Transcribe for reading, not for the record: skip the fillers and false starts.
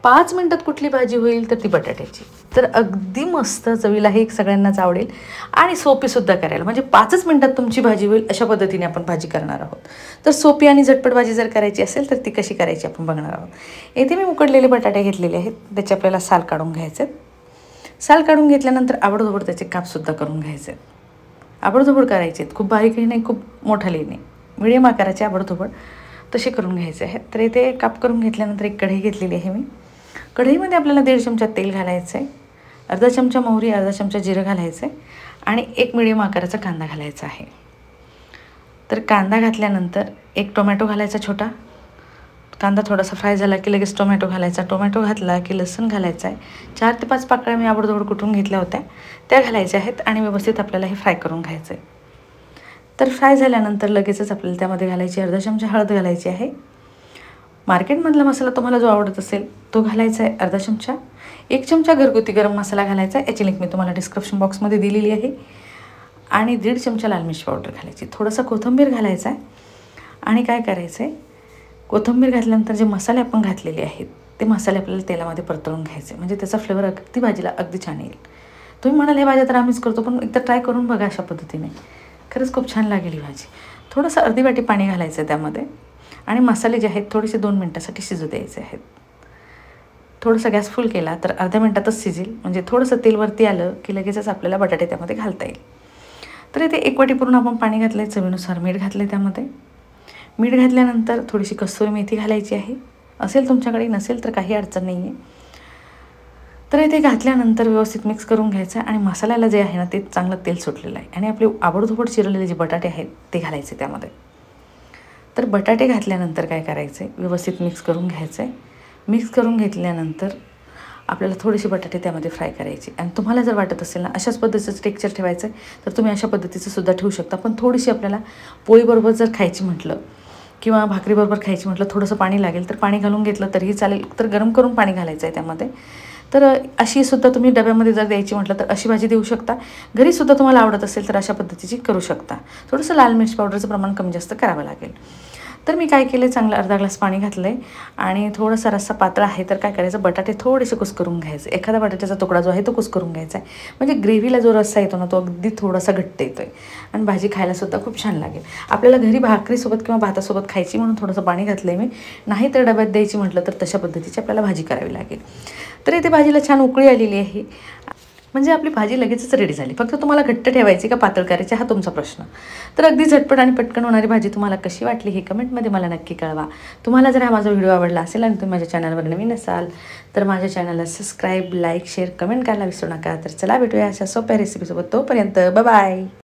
5 मिनिटात कुठली भाजी होईल तर ती बटाट्याची. तर अगदी मस्त चवीला हे सगळ्यांनाच आवडेल आणि सोपीसुद्धा करायला. म्हणजे 5च मिनिटात तुमची भाजी होईल अशा पद्धतीने आपण भाजी करणार आहोत. तर सोपी आणि झटपट भाजी जर करायची असेल तर ती कशी करायची आपण बघणार आहोत. येथे मी उकडलेले बटाटे घेतलेले आहेत. त्याचे आपल्याला साल काढून घ्यायचे आहेत. साल काढून घेतल्यानंतर आबडधोबड त्याचे कापसुद्धा करून घ्यायचे आहेत. आबडधोबड करायचे आहेत. खूप बारीकही नाही, खूप मोठाली नाही, मिडियम आकाराचे आबडधोबड तसे करून घ्यायचे आहेत. तर इथे काप करून घेतल्यानंतर एक कढई घेतलेली आहे मी. कढईमध्ये आपल्याला 1.5 चमचा तेल घालायचं आहे, अर्धा चमचा मोहरी, अर्धा चमचा जिरं घालायचं आहे आणि एक मिडियम आकाराचा कांदा घालायचा आहे. तर कांदा घातल्यानंतर एक टोमॅटो घालायचा छोटा. कांदा थोडासा फ्राय झाला की लगेच टोमॅटो घालायचा. टोमॅटो घातला की लसूण घालायचा आहे. 4 ते 5 पाकळ्या मी आबडधोबड कुटून घेतल्या होत्या त्या घालायच्या आहेत आणि व्यवस्थित आपल्याला हे फ्राय करून घ्यायचं आहे. तर फ्राय झाल्यानंतर लगेचच आपल्याला त्यामध्ये घालायची अर्धा चमचा हळद घालायची आहे. मार्केटमधला मसाला तुम्हाला जो आवडत असेल तो घालायचा आहे अर्धा चमचा. 1 चमचा घरगुती गरम मसाला घालायचा आहे, याची लिंक मी तुम्हाला डिस्क्रिप्शन बॉक्समध्ये दिलेली आहे. आणि 1.5 चमचा लाल मिरची पावडर घालायची. थोडासा कोथिंबीर घालायचा आहे. आणि काय करायचं आहे, कोथिंबीर घातल्यानंतर जे मसाले आपण घातलेले आहेत ते मसाले आपल्याला तेलामध्ये परतवून घ्यायचे, म्हणजे त्याचा फ्लेवर अगदी भाजीला अगदी छान येईल. तुम्ही म्हणाल हे भाज्या तर आम्हीच करतो, पण एकदा ट्राय करून बघा अशा पद्धतीने, खरंच खूप छान लागेल ही भाजी. थोडंसं अर्धी वाटी पाणी घालायचं आहे त्यामध्ये आणि मसाले जे आहेत थोडेसे 2 मिनटासाठी शिजू द्यायचे आहेत. थोडंसं गॅस फुल केला तर अर्ध्या मिनटातच शिजेल, म्हणजे थोडंसं तेल वरती आलं की लगेचच आपल्याला बटाटे त्यामध्ये घालता येईल. तर इथे 1 वाटी पूर्ण आपण पाणी घातलं आहे. चवीनुसार मीठ घातलं आहे त्यामध्ये. मीठ घातल्यानंतर थोडीशी कसुरी मेथी घालायची आहे. असेल तुमच्याकडे, नसेल तर काही अडचण नाही आहे. तर इथे घातल्यानंतर व्यवस्थित मिक्स करून घ्यायचं आणि मसाल्याला जे आहे ना ते चांगलं तेल सुटलेलं आहे आणि आपले आबडधोबड चिरलेले जे बटाटे आहेत ते घालायचे त्यामध्ये. तर बटाटे घातल्यानंतर काय करायचं आहे, व्यवस्थित मिक्स करून घ्यायचं आहे. मिक्स करून घेतल्यानंतर आपल्याला थोडेसे बटाटे त्यामध्ये फ्राय करायचे आणि तुम्हाला जर वाटत असेल ना अशाच पद्धतीचं टेक्स्चर ठेवायचं आहे तर तुम्ही अशा पद्धतीचं सुद्धा ठेवू शकता. पण थोडीशी आपल्याला पोळीबरोबर जर खायची म्हटलं किंवा भाकरीबरोबर खायची म्हटलं थोडंसं पाणी लागेल, तर पाणी घालून घेतलं तरीही चालेल. तर गरम करून पाणी घालायचं आहे त्यामध्ये. तर अशी सुद्धा तुम्ही डब्यामध्ये जर द्यायची म्हटलं तर अशी भाजी देऊ शकता. घरीसुद्धा तुम्हाला आवडत असेल तर अशा पद्धतीची करू शकता. थोडंसं लाल मिरची पावडरचं प्रमाण कमी जास्त करावं लागेल. तर मी काय केलं, चांगलं अर्धा ग्लास पाणी घातलं आहे आणि थोडासा रस्सा पातळ आहे तर काय करायचं, बटाटे थोडेसे कुस्करून घ्यायचे. एखादा बटाट्याचा तुकडा जो आहे तो कुस्करून घ्यायचा आहे, म्हणजे ग्रेव्हीला जो रस्सा येतो ना तो अगदी थोडासा घट्ट येतो आहे आणि भाजी खायलासुद्धा खूप छान लागेल. आपल्याला घरी भाकरीसोबत किंवा भातासोबत खायची म्हणून थोडंसं पाणी घातलं आहे मी, नाही तर डब्यात द्यायची म्हटलं तर तशा पद्धतीची आपल्याला भाजी करावी लागेल. तर इथे भाजीला छान उकळी आलेली आहे, म्हणजे आपली भाजी लगेचच रेडी झाली. फक्त तुम्हाला घट्ट ठेवायची का पातळ करायची हा तुमचा प्रश्न. तर अगदी झटपट आणि पटकन होणारी भाजी तुम्हाला कशी वाटली हे कमेंटमध्ये मला नक्की कळवा. तुम्हाला जर हा माझा व्हिडिओ आवडला असेल आणि तुम्ही माझ्या चॅनलवर नवीन असाल तर माझ्या चॅनलला सबस्क्राईब, लाईक, शेअर, कमेंट करायला विसरू नका. तर चला भेटूया अशा सोप्या रेसिपीसोबत. तोपर्यंत बाय बाय.